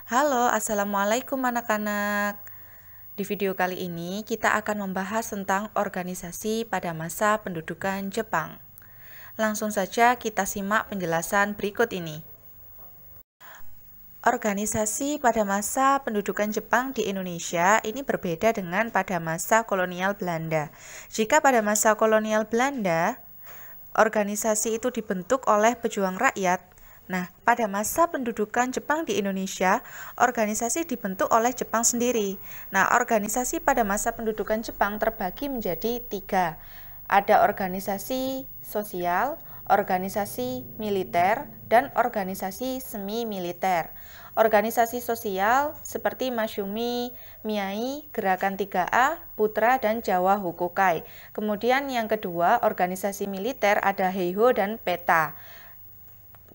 Halo, Assalamualaikum anak-anak. Di video kali ini kita akan membahas tentang organisasi pada masa pendudukan Jepang. Langsung saja kita simak penjelasan berikut ini. Organisasi pada masa pendudukan Jepang di Indonesia ini berbeda dengan pada masa kolonial Belanda. Jika pada masa kolonial Belanda, organisasi itu dibentuk oleh pejuang rakyat. Nah, pada masa pendudukan Jepang di Indonesia, organisasi dibentuk oleh Jepang sendiri. Nah, organisasi pada masa pendudukan Jepang terbagi menjadi 3. Ada organisasi sosial, organisasi militer, dan organisasi semi-militer. Organisasi sosial seperti Masyumi, Miyai, Gerakan 3A, Putra, dan Jawa Hokukai. Kemudian yang kedua, organisasi militer ada Heiho dan Peta.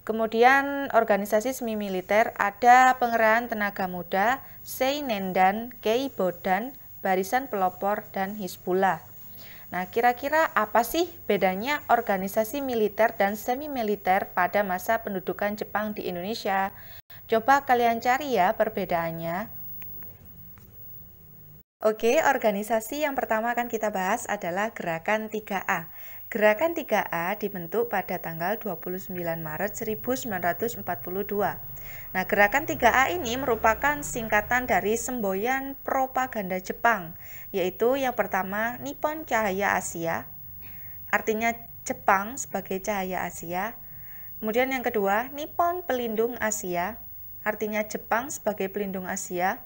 Kemudian organisasi semi-militer ada Pengerahan Tenaga Muda, Seinendan, Keibodan, Barisan Pelopor, dan Hizbullah. Nah, kira-kira apa sih bedanya organisasi militer dan semi-militer pada masa pendudukan Jepang di Indonesia? Coba kalian cari ya perbedaannya. Oke, organisasi yang pertama akan kita bahas adalah Gerakan 3A. Gerakan 3A dibentuk pada tanggal 29 Maret 1942. Nah, Gerakan 3A ini merupakan singkatan dari semboyan propaganda Jepang, yaitu yang pertama Nippon Cahaya Asia, artinya Jepang sebagai cahaya Asia. Kemudian yang kedua, Nippon Pelindung Asia, artinya Jepang sebagai pelindung Asia.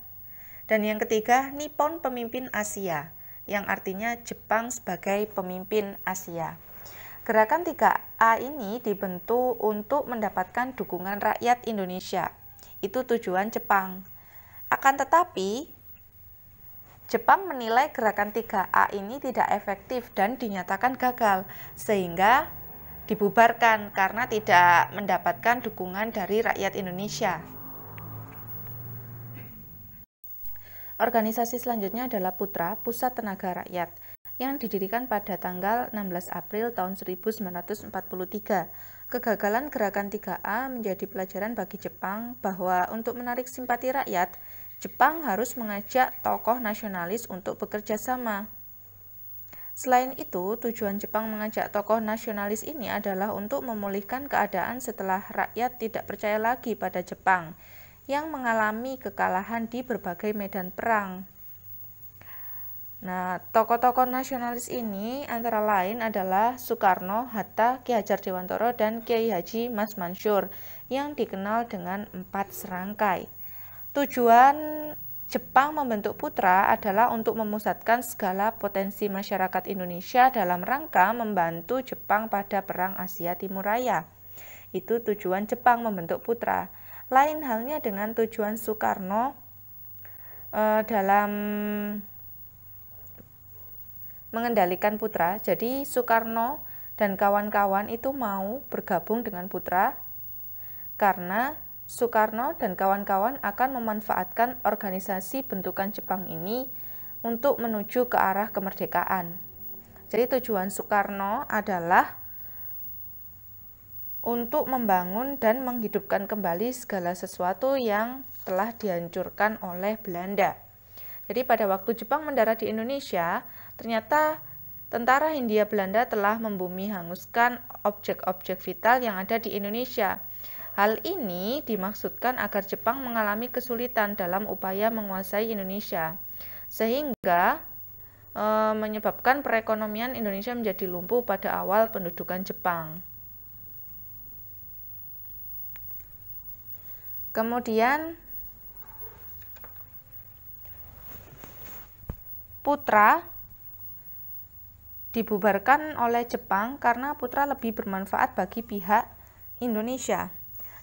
Dan yang ketiga, Nippon Pemimpin Asia, yang artinya Jepang sebagai pemimpin Asia. Gerakan 3A ini dibentuk untuk mendapatkan dukungan rakyat Indonesia. Itu tujuan Jepang. Akan tetapi, Jepang menilai Gerakan 3A ini tidak efektif dan dinyatakan gagal, sehingga dibubarkan karena tidak mendapatkan dukungan dari rakyat Indonesia. Organisasi selanjutnya adalah Putra, Pusat Tenaga Rakyat, yang didirikan pada tanggal 16 April tahun 1943. Kegagalan Gerakan 3A menjadi pelajaran bagi Jepang bahwa untuk menarik simpati rakyat, Jepang harus mengajak tokoh nasionalis untuk bekerja sama. Selain itu, tujuan Jepang mengajak tokoh nasionalis ini adalah untuk memulihkan keadaan setelah rakyat tidak percaya lagi pada Jepang yang mengalami kekalahan di berbagai medan perang. Nah, tokoh-tokoh nasionalis ini antara lain adalah Soekarno, Hatta, Ki Hajar Dewantara, dan Kiai Haji Mas Mansur yang dikenal dengan 4 serangkai. Tujuan Jepang membentuk Putra adalah untuk memusatkan segala potensi masyarakat Indonesia dalam rangka membantu Jepang pada Perang Asia Timur Raya. Itu tujuan Jepang membentuk Putra. Lain halnya dengan tujuan Soekarno dalam mengendalikan Putra. Jadi Soekarno dan kawan-kawan itu mau bergabung dengan Putra karena Soekarno dan kawan-kawan akan memanfaatkan organisasi bentukan Jepang ini untuk menuju ke arah kemerdekaan. Jadi tujuan Soekarno adalah untuk membangun dan menghidupkan kembali segala sesuatu yang telah dihancurkan oleh Belanda. Jadi pada waktu Jepang mendarat di Indonesia, ternyata tentara Hindia Belanda telah membumi hanguskan objek-objek vital yang ada di Indonesia. Hal ini dimaksudkan agar Jepang mengalami kesulitan dalam upaya menguasai Indonesia, sehingga menyebabkan perekonomian Indonesia menjadi lumpuh pada awal pendudukan Jepang. Kemudian Putra dibubarkan oleh Jepang karena Putra lebih bermanfaat bagi pihak Indonesia.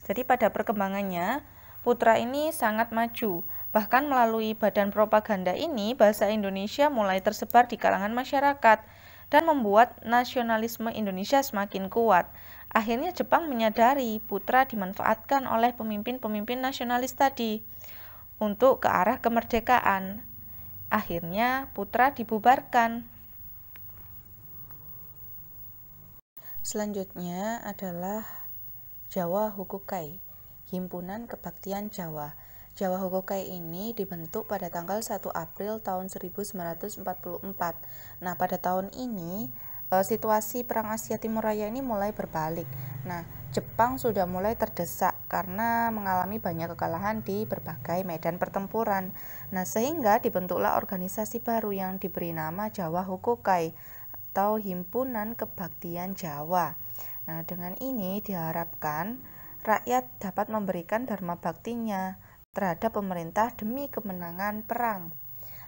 Jadi pada perkembangannya, Putra ini sangat maju. Bahkan melalui badan propaganda ini, bahasa Indonesia mulai tersebar di kalangan masyarakat dan membuat nasionalisme Indonesia semakin kuat. Akhirnya Jepang menyadari Putra dimanfaatkan oleh pemimpin-pemimpin nasionalis tadi untuk ke arah kemerdekaan. Akhirnya Putra dibubarkan. Selanjutnya adalah Jawa Hokukai, Himpunan Kebaktian Jawa. Jawa Hokokai ini dibentuk pada tanggal 1 April tahun 1944. Nah, pada tahun ini situasi Perang Asia Timur Raya ini mulai berbalik. Nah, Jepang sudah mulai terdesak karena mengalami banyak kekalahan di berbagai medan pertempuran. Nah, sehingga dibentuklah organisasi baru yang diberi nama Jawa Hokokai atau Himpunan Kebaktian Jawa. Nah, dengan ini diharapkan rakyat dapat memberikan dharma baktinya terhadap pemerintah demi kemenangan perang.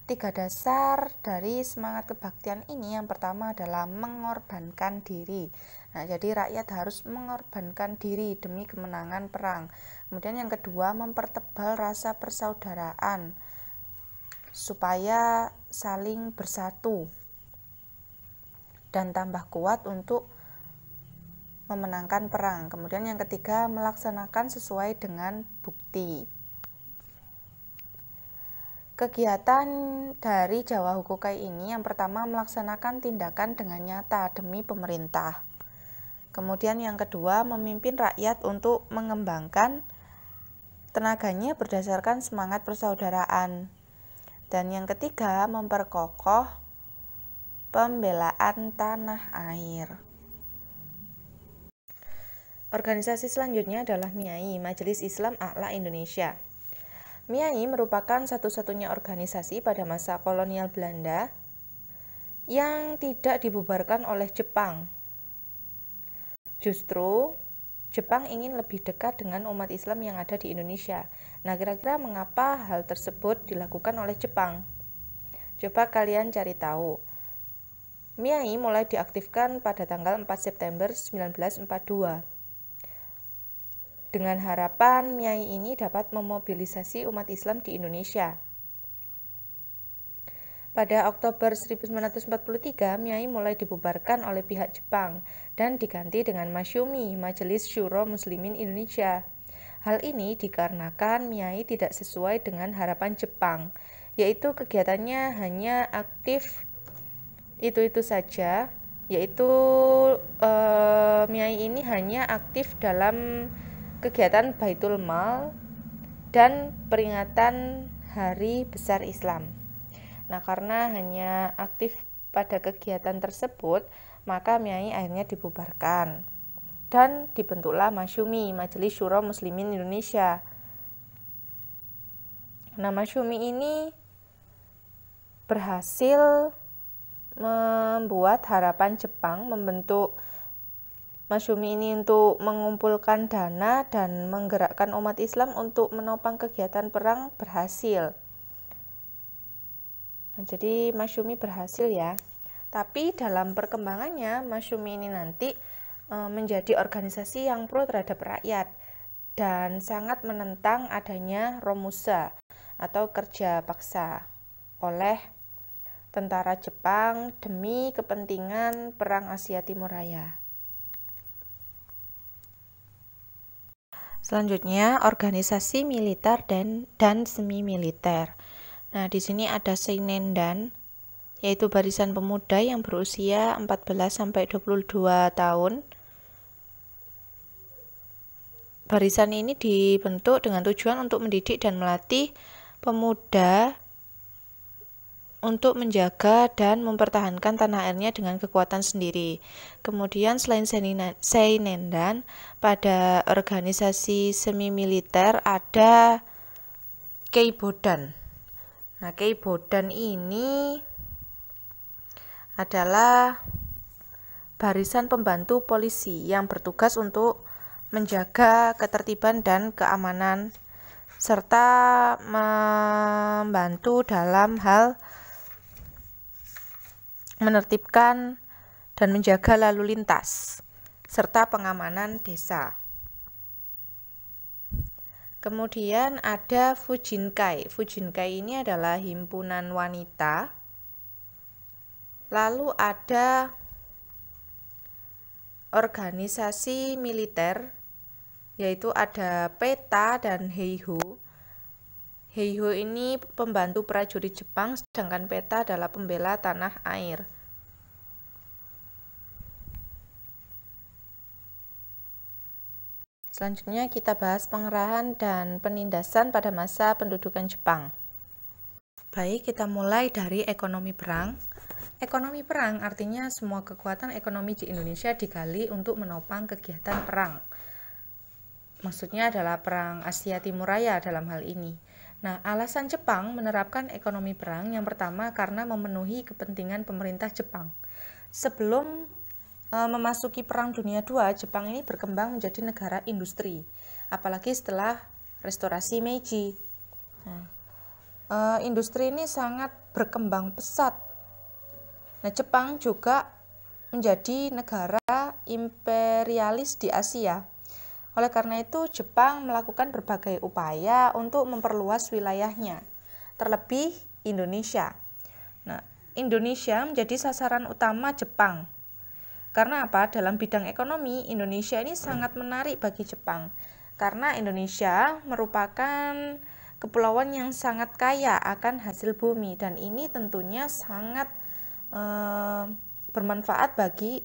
3 dasar dari semangat kebaktian ini, yang pertama adalah mengorbankan diri. Nah, jadi rakyat harus mengorbankan diri demi kemenangan perang. Kemudian yang kedua, mempertebal rasa persaudaraan supaya saling bersatu dan tambah kuat untuk memenangkan perang. Kemudian yang ketiga, melaksanakan sesuai dengan bukti. Kegiatan dari Jawa Hokokai ini yang pertama melaksanakan tindakan dengan nyata demi pemerintah. Kemudian yang kedua, memimpin rakyat untuk mengembangkan tenaganya berdasarkan semangat persaudaraan. Dan yang ketiga, memperkokoh pembelaan tanah air. Organisasi selanjutnya adalah MIAI, Majelis Islam A'la Indonesia. MIAI merupakan satu-satunya organisasi pada masa kolonial Belanda yang tidak dibubarkan oleh Jepang. Justru, Jepang ingin lebih dekat dengan umat Islam yang ada di Indonesia. Nah, kira-kira mengapa hal tersebut dilakukan oleh Jepang? Coba kalian cari tahu. MIAI mulai diaktifkan pada tanggal 4 September 1942. Dengan harapan MIAI ini dapat memobilisasi umat Islam di Indonesia. Pada Oktober 1943, MIAI mulai dibubarkan oleh pihak Jepang dan diganti dengan Masyumi, Majelis Syuro Muslimin Indonesia. Hal ini dikarenakan MIAI tidak sesuai dengan harapan Jepang, yaitu kegiatannya hanya aktif itu saja, yaitu MIAI ini hanya aktif dalam kegiatan Baitul Mal dan peringatan Hari Besar Islam. Nah, karena hanya aktif pada kegiatan tersebut, maka MIAI akhirnya dibubarkan dan dibentuklah Masyumi, Majelis Syuro Muslimin Indonesia. Nah, Masyumi ini berhasil membuat harapan Jepang membentuk Masyumi ini untuk mengumpulkan dana dan menggerakkan umat Islam untuk menopang kegiatan perang berhasil. Nah, jadi Masyumi berhasil ya. Tapi dalam perkembangannya Masyumi ini nanti menjadi organisasi yang pro terhadap rakyat dan sangat menentang adanya romusa atau kerja paksa oleh tentara Jepang demi kepentingan Perang Asia Timur Raya. Selanjutnya, organisasi militer dan semi militer. Nah, di sini ada Seinendan, yaitu barisan pemuda yang berusia 14 sampai 22 tahun. Barisan ini dibentuk dengan tujuan untuk mendidik dan melatih pemuda untuk menjaga dan mempertahankan tanah airnya dengan kekuatan sendiri. Kemudian selain Seinendan, pada organisasi semi militer ada Keibodan. Nah, Keibodan ini adalah barisan pembantu polisi yang bertugas untuk menjaga ketertiban dan keamanan serta membantu dalam hal menertibkan dan menjaga lalu lintas serta pengamanan desa. Kemudian ada Fujinkai. Fujinkai ini adalah himpunan wanita. Lalu ada organisasi militer, yaitu ada PETA dan Heiho. Heiho ini pembantu prajurit Jepang, sedangkan PETA adalah pembela tanah air. Selanjutnya kita bahas pengerahan dan penindasan pada masa pendudukan Jepang. Baik, kita mulai dari ekonomi perang. Ekonomi perang artinya semua kekuatan ekonomi di Indonesia digali untuk menopang kegiatan perang. Maksudnya adalah perang Asia Timur Raya dalam hal ini. Nah, alasan Jepang menerapkan ekonomi perang yang pertama karena memenuhi kepentingan pemerintah Jepang. Sebelum memasuki Perang Dunia II, Jepang ini berkembang menjadi negara industri, apalagi setelah restorasi Meiji. Nah, industri ini sangat berkembang pesat. Nah, Jepang juga menjadi negara imperialis di Asia. Oleh karena itu, Jepang melakukan berbagai upaya untuk memperluas wilayahnya, terlebih Indonesia. Nah, Indonesia menjadi sasaran utama Jepang. Karena apa? Dalam bidang ekonomi, Indonesia ini sangat menarik bagi Jepang. Karena Indonesia merupakan kepulauan yang sangat kaya akan hasil bumi. Dan ini tentunya sangat bermanfaat bagi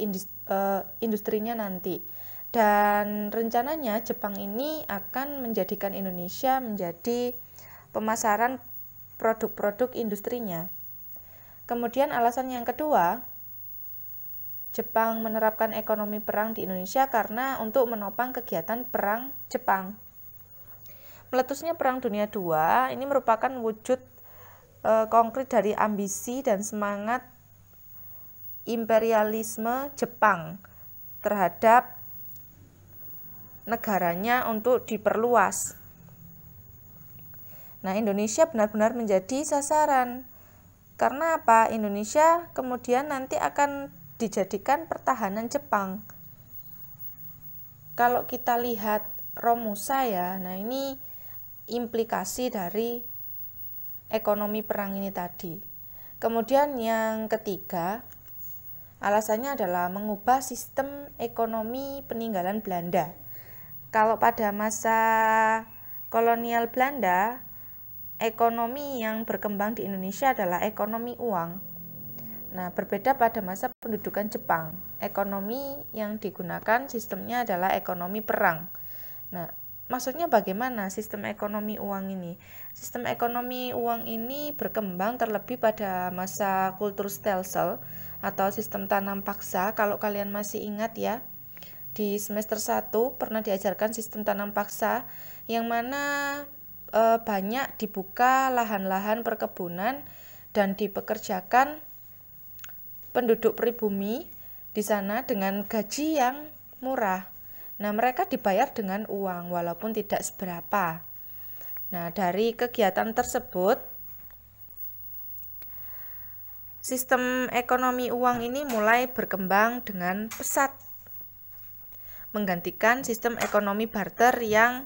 industrinya nanti. Dan rencananya Jepang ini akan menjadikan Indonesia menjadi pemasaran produk-produk industrinya. Kemudian alasan yang kedua, Jepang menerapkan ekonomi perang di Indonesia karena untuk menopang kegiatan perang Jepang. Meletusnya Perang Dunia II ini merupakan wujud konkret dari ambisi dan semangat imperialisme Jepang terhadap negaranya untuk diperluas. Nah, Indonesia benar-benar menjadi sasaran. Karena apa? Indonesia kemudian nanti akan dijadikan pertahanan Jepang. Kalau kita lihat Romusa ya, nah ini implikasi dari ekonomi perang ini tadi. Kemudian yang ketiga, alasannya adalah mengubah sistem ekonomi peninggalan Belanda. Kalau pada masa kolonial Belanda, ekonomi yang berkembang di Indonesia adalah ekonomi uang. Nah, berbeda pada masa pendudukan Jepang. Ekonomi yang digunakan sistemnya adalah ekonomi perang. Nah, maksudnya bagaimana sistem ekonomi uang ini? Sistem ekonomi uang ini berkembang terlebih pada masa kultur stelsel atau sistem tanam paksa. Kalau kalian masih ingat ya, di semester 1 pernah diajarkan sistem tanam paksa yang mana banyak dibuka lahan-lahan perkebunan dan dipekerjakan penduduk pribumi di sana dengan gaji yang murah. Nah, mereka dibayar dengan uang walaupun tidak seberapa. Nah, dari kegiatan tersebut, sistem ekonomi uang ini mulai berkembang dengan pesat, menggantikan sistem ekonomi barter yang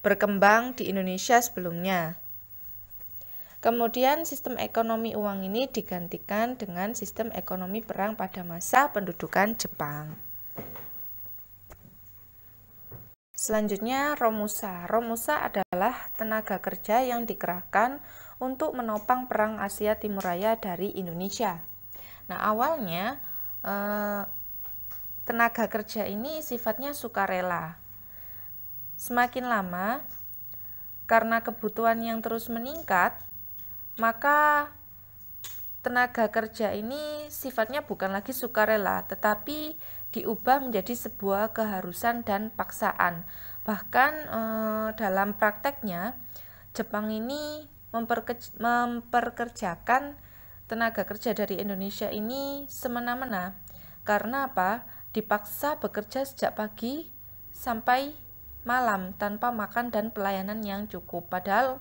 berkembang di Indonesia sebelumnya. Kemudian sistem ekonomi uang ini digantikan dengan sistem ekonomi perang pada masa pendudukan Jepang. Selanjutnya Romusa. Romusa adalah tenaga kerja yang dikerahkan untuk menopang perang Asia Timur Raya dari Indonesia. Nah, awalnya tenaga kerja ini sifatnya sukarela. Semakin lama, karena kebutuhan yang terus meningkat, maka tenaga kerja ini sifatnya bukan lagi sukarela, tetapi diubah menjadi sebuah keharusan dan paksaan. Bahkan dalam prakteknya, Jepang ini memperkerjakan tenaga kerja dari Indonesia ini semena-mena. Karena apa? Dipaksa bekerja sejak pagi sampai malam tanpa makan dan pelayanan yang cukup. Padahal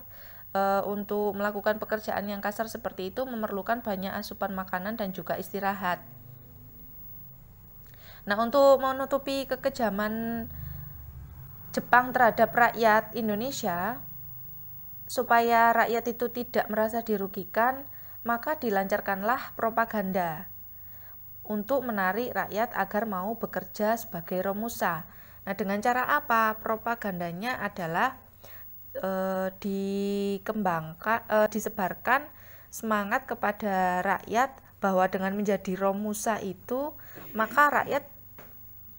untuk melakukan pekerjaan yang kasar seperti itu memerlukan banyak asupan makanan dan juga istirahat. Nah, untuk menutupi kekejaman Jepang terhadap rakyat Indonesia, supaya rakyat itu tidak merasa dirugikan, maka dilancarkanlah propaganda untuk menarik rakyat agar mau bekerja sebagai romusa. Nah, dengan cara apa? Propagandanya adalah disebarkan semangat kepada rakyat bahwa dengan menjadi romusa itu maka rakyat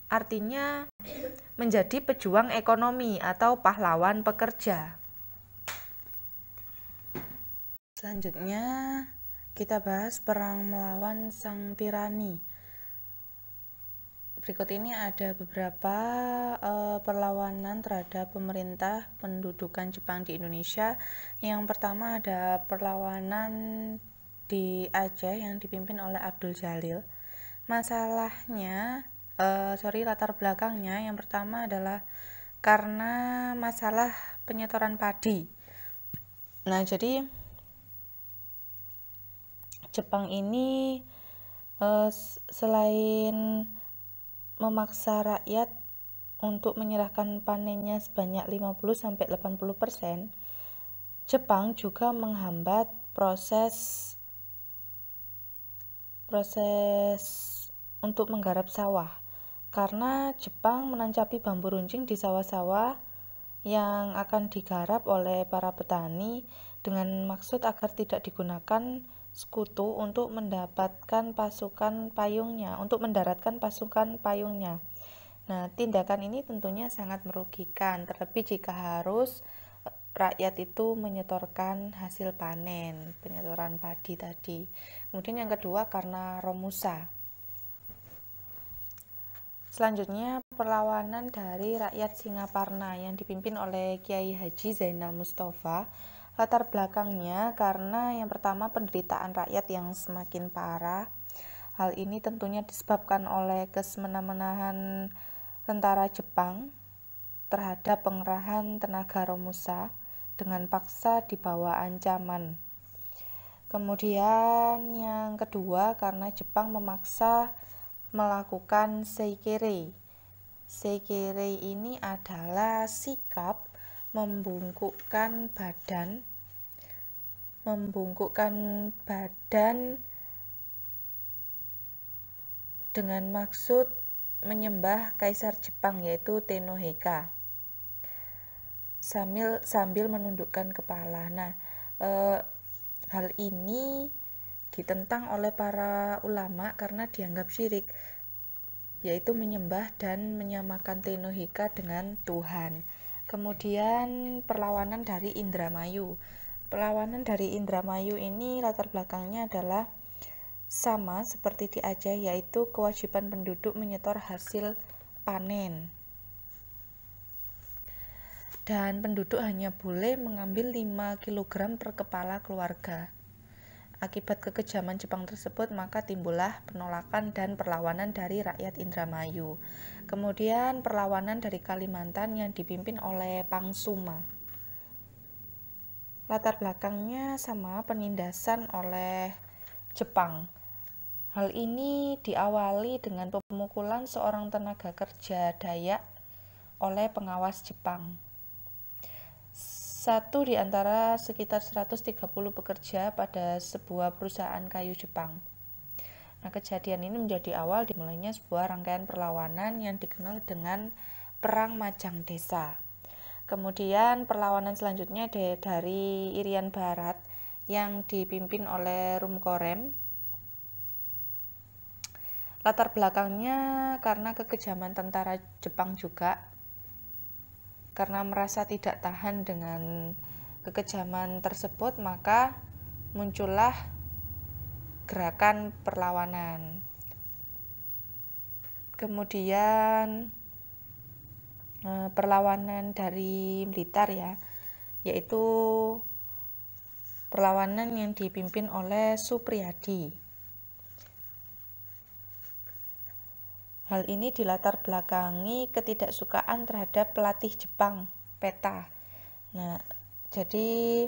artinya menjadi pejuang ekonomi atau pahlawan pekerja. Selanjutnya kita bahas perang melawan sang tirani. Berikut ini ada beberapa perlawanan terhadap pemerintah pendudukan Jepang di Indonesia. Yang pertama ada perlawanan di Aceh yang dipimpin oleh Abdul Jalil. Latar belakangnya yang pertama adalah karena masalah penyetoran padi. Nah, jadi Jepang ini selain memaksa rakyat untuk menyerahkan panennya sebanyak 50-80%, Jepang juga menghambat proses untuk menggarap sawah, karena Jepang menancapi bambu runcing di sawah-sawah yang akan digarap oleh para petani dengan maksud agar tidak digunakan sekutu untuk mendaratkan pasukan payungnya. Nah, tindakan ini tentunya sangat merugikan, terlebih jika harus rakyat itu menyetorkan hasil panen, penyetoran padi tadi. Kemudian yang kedua karena Romusa. Selanjutnya perlawanan dari rakyat Singaparna yang dipimpin oleh Kiai Haji Zainal Mustafa. Latar belakangnya karena yang pertama penderitaan rakyat yang semakin parah. Hal ini tentunya disebabkan oleh kesemena-menahan tentara Jepang terhadap pengerahan tenaga Romusa dengan paksa di bawah ancaman. Kemudian yang kedua karena Jepang memaksa melakukan seikere. Seikere ini adalah sikap membungkukkan badan dengan maksud menyembah Kaisar Jepang yaitu Tennoheka sambil menundukkan kepala. Nah, hal ini ditentang oleh para ulama karena dianggap syirik, yaitu menyembah dan menyamakan Tennoheka dengan Tuhan. Kemudian perlawanan dari Indramayu. Perlawanan dari Indramayu ini latar belakangnya adalah sama seperti di Aceh, yaitu kewajiban penduduk menyetor hasil panen. Dan penduduk hanya boleh mengambil 5 kg per kepala keluarga. Akibat kekejaman Jepang tersebut, maka timbullah penolakan dan perlawanan dari rakyat Indramayu. Kemudian perlawanan dari Kalimantan yang dipimpin oleh Pangsuma. Latar belakangnya sama, penindasan oleh Jepang. Hal ini diawali dengan pemukulan seorang tenaga kerja Dayak oleh pengawas Jepang. Satu di antara sekitar 130 pekerja pada sebuah perusahaan kayu Jepang. Nah, kejadian ini menjadi awal dimulainya sebuah rangkaian perlawanan yang dikenal dengan Perang Majang Desa. Kemudian perlawanan selanjutnya dari Irian Barat yang dipimpin oleh Rumkorem. Latar belakangnya karena kekejaman tentara Jepang juga. Karena merasa tidak tahan dengan kekejaman tersebut, maka muncullah gerakan perlawanan. Kemudian perlawanan dari Blitar yaitu perlawanan yang dipimpin oleh Supriyadi. Hal ini dilatar belakangi ketidaksukaan terhadap pelatih Jepang, Peta. Nah, jadi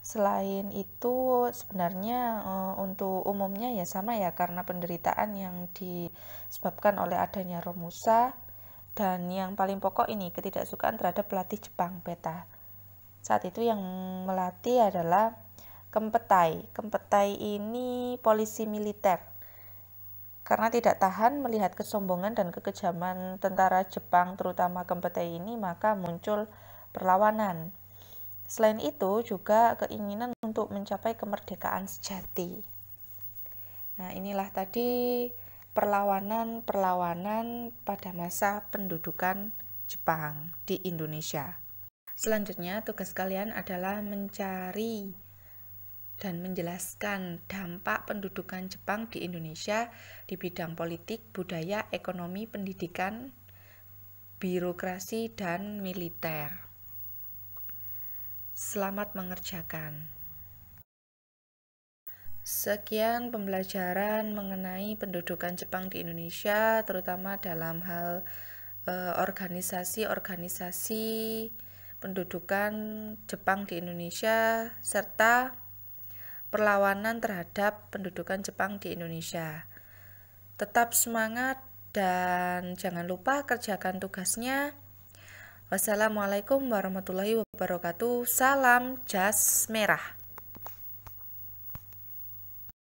selain itu sebenarnya untuk umumnya ya sama ya, karena penderitaan yang disebabkan oleh adanya Romusa, dan yang paling pokok ini ketidaksukaan terhadap pelatih Jepang, Peta. Saat itu yang melatih adalah Kempetai. Kempetai ini polisi militer. Karena tidak tahan melihat kesombongan dan kekejaman tentara Jepang, terutama Kempetai ini, maka muncul perlawanan. Selain itu juga keinginan untuk mencapai kemerdekaan sejati. Nah, inilah tadi perlawanan pada masa pendudukan Jepang di Indonesia. Selanjutnya, tugas kalian adalah mencari dan menjelaskan dampak pendudukan Jepang di Indonesia di bidang politik, budaya, ekonomi, pendidikan, birokrasi, dan militer. Selamat mengerjakan. Sekian pembelajaran mengenai pendudukan Jepang di Indonesia, terutama dalam hal organisasi-organisasi pendudukan Jepang di Indonesia, serta perlawanan terhadap pendudukan Jepang di Indonesia. Tetap semangat dan jangan lupa kerjakan tugasnya. Wassalamualaikum warahmatullahi wabarakatuh. Salam jas merah.